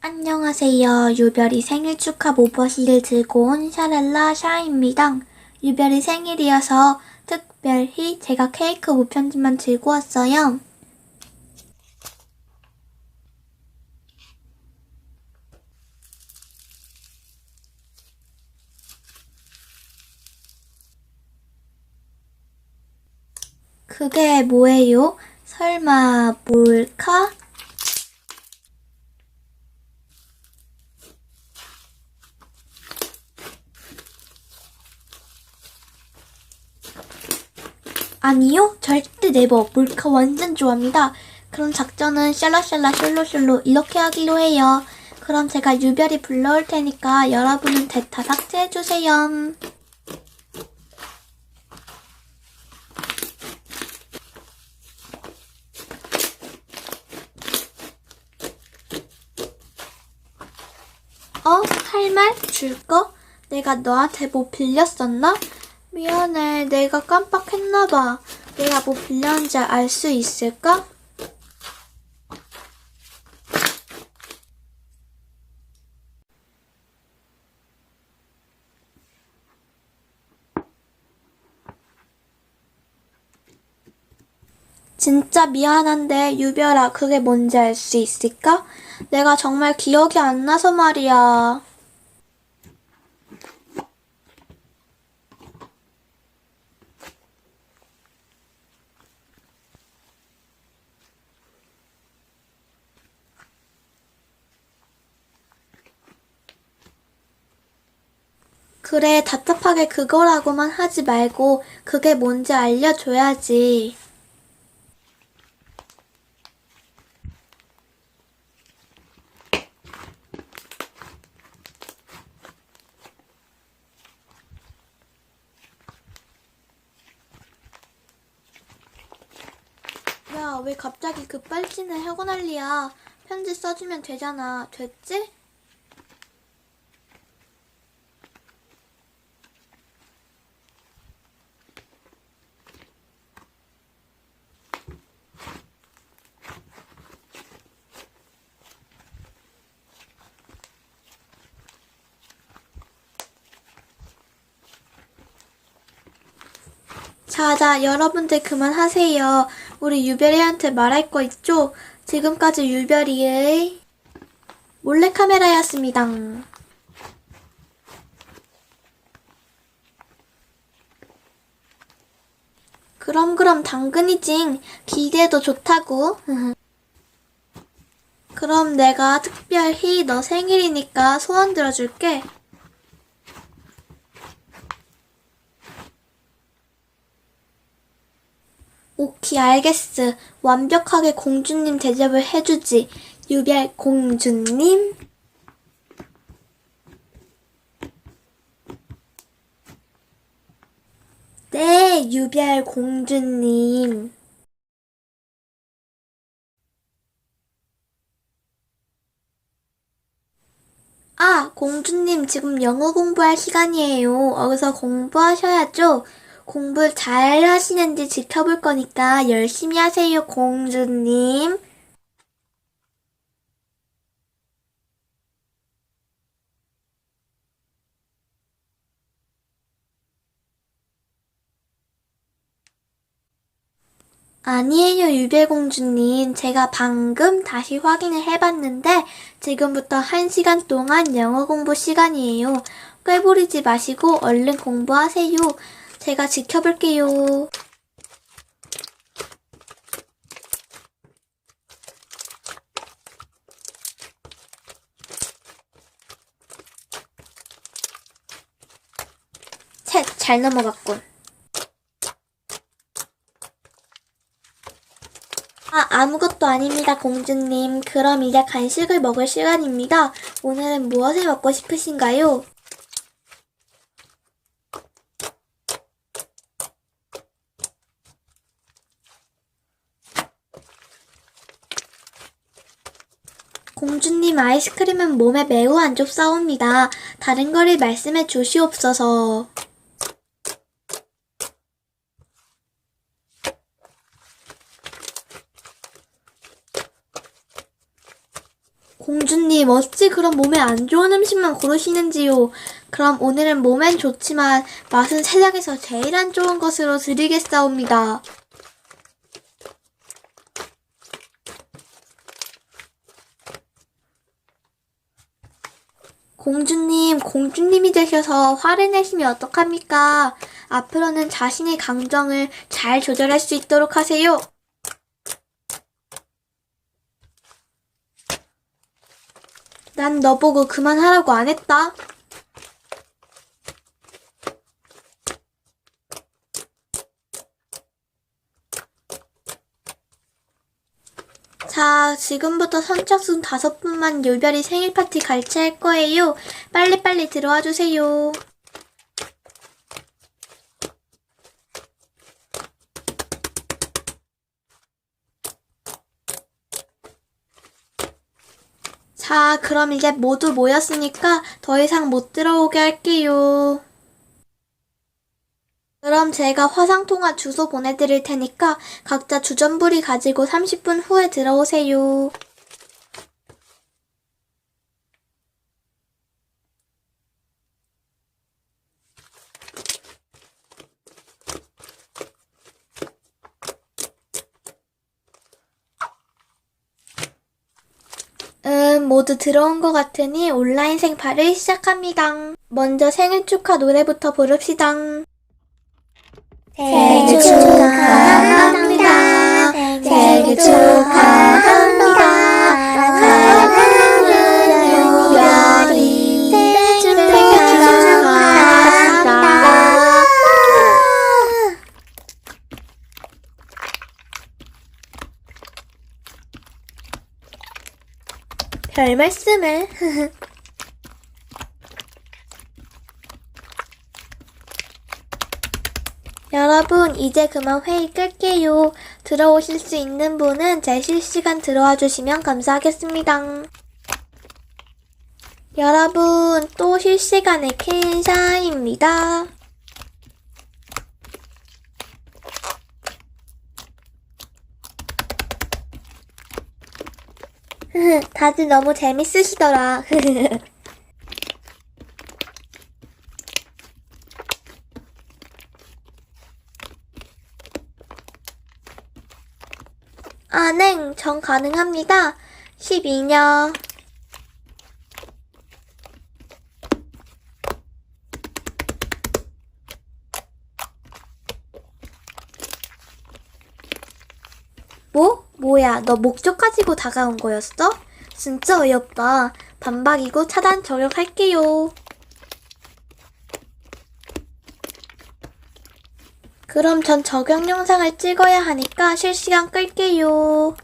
안녕하세요. 유별이 생일 축하 모버시를 들고 온 샤랄라 샤입니다. 유별이 생일이어서 특별히 제가 케이크 무편지만 들고 왔어요. 그게 뭐예요? 설마 몰카? 아니요, 절대 네버. 몰카 완전 좋아합니다. 그럼 작전은 샬라샬라 숄로숄로 이렇게 하기로 해요. 그럼 제가 유별이 불러올 테니까 여러분은 대타 삭제해주세요. 할 말? 줄 거? 내가 너한테 뭐 빌렸었나? 미안해, 내가 깜빡했나봐. 내가 뭐 빌렸는지 알 수 있을까? 진짜 미안한데, 유별아, 그게 뭔지 알 수 있을까? 내가 정말 기억이 안 나서 말이야. 그래, 답답하게 그거라고만 하지 말고, 그게 뭔지 알려줘야지. 야, 왜 갑자기 급발진을 하고 난리야. 편지 써주면 되잖아. 됐지? 자, 여러분들 그만하세요. 우리 유별이한테 말할 거 있죠? 지금까지 유별이의 몰래카메라였습니다. 그럼 당근이징. 기대도 좋다고. 그럼 내가 특별히 너 생일이니까 소원 들어줄게. 오케이, 알겠어. 완벽하게 공주님 대접을 해주지. 유별 공주님? 네, 유별 공주님. 아, 공주님 지금 영어 공부할 시간이에요. 어서 공부하셔야죠. 공부 잘 하시는지 지켜볼 거니까 열심히 하세요, 공주님. 아니에요, 유별공주님. 제가 방금 다시 확인을 해봤는데 지금부터 1시간 동안 영어 공부 시간이에요. 꾀부리지 마시고 얼른 공부하세요. 제가 지켜볼게요. 셋, 잘 넘어갔군. 아무것도 아닙니다, 공주님. 그럼 이제 간식을 먹을 시간입니다. 오늘은 무엇을 먹고 싶으신가요? 공주님, 아이스크림은 몸에 매우 안 좋사옵니다. 다른 거를 말씀해 주시옵소서. 공주님, 아님, 어찌 그런 몸에 안 좋은 음식만 고르시는지요. 그럼 오늘은 몸엔 좋지만 맛은 세상에서 제일 안 좋은 것으로 드리겠사옵니다. 공주님, 공주님이 되셔서 화를 내시면 어떡합니까? 앞으로는 자신의 감정을 잘 조절할 수 있도록 하세요. 난 너보고 그만하라고 안 했다. 자, 지금부터 선착순 5분만 요별이 생일 파티 갈채할 거예요. 빨리빨리 들어와 주세요. 자, 그럼 이제 모두 모였으니까 더 이상 못 들어오게 할게요. 그럼 제가 화상통화 주소 보내드릴 테니까 각자 주전부리 가지고 30분 후에 들어오세요. 모두 들어온 것 같으니 온라인 생파를 시작합니다. 먼저 생일 축하 노래부터 부릅시다. 생일 축하합니다. 생일 축하합니다. 사랑하는 유별이 생일 축하합니다. 별 말씀을. 여러분, 이제 그만 회의 끌게요. 들어오실 수 있는 분은 제 실시간 들어와 주시면 감사하겠습니다. 여러분, 또 실시간의 캔샤입니다. 다들 너무 재밌으시더라. 아, 네, 전 가능합니다. 12년. 뭐야, 너 목적 가지고 다가온 거였어? 진짜 어이없다. 반박이고 차단 저격할게요. 그럼 전 저격 영상을 찍어야 하니까 실시간 끌게요.